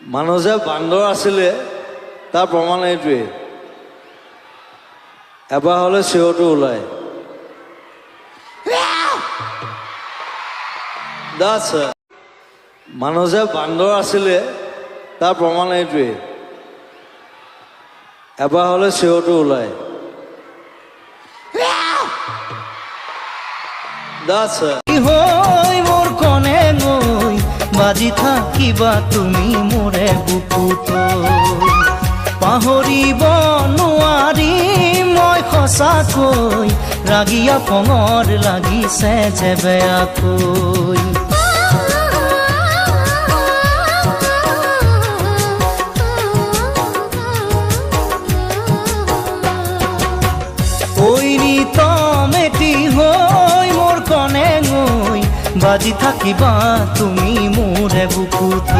মানুহ যে বান্দৰ আছিলে তাৰ প্ৰমাণ এইটোৱে, এবাৰ হ'লে চিঞৰটো ওলায়। মানুহ যে বান্দৰ আছিলে তাৰ প্ৰমাণ এইটোৱে, এবাৰ হ'লে চিঞৰটো ওলায়। মোৰ কণে গৈ বাজি থাকিবা তুমি মোৰে বুকুত, পাহৰিব নোৱাৰি মই সঁচাকৈ, ৰাগিয়া পঙৰ লাগিছে যে বেয়াকৈ। মেটি হৈ মোৰ কণে গৈ বাজি থাকিবা তুমি মোৰে বুকুত।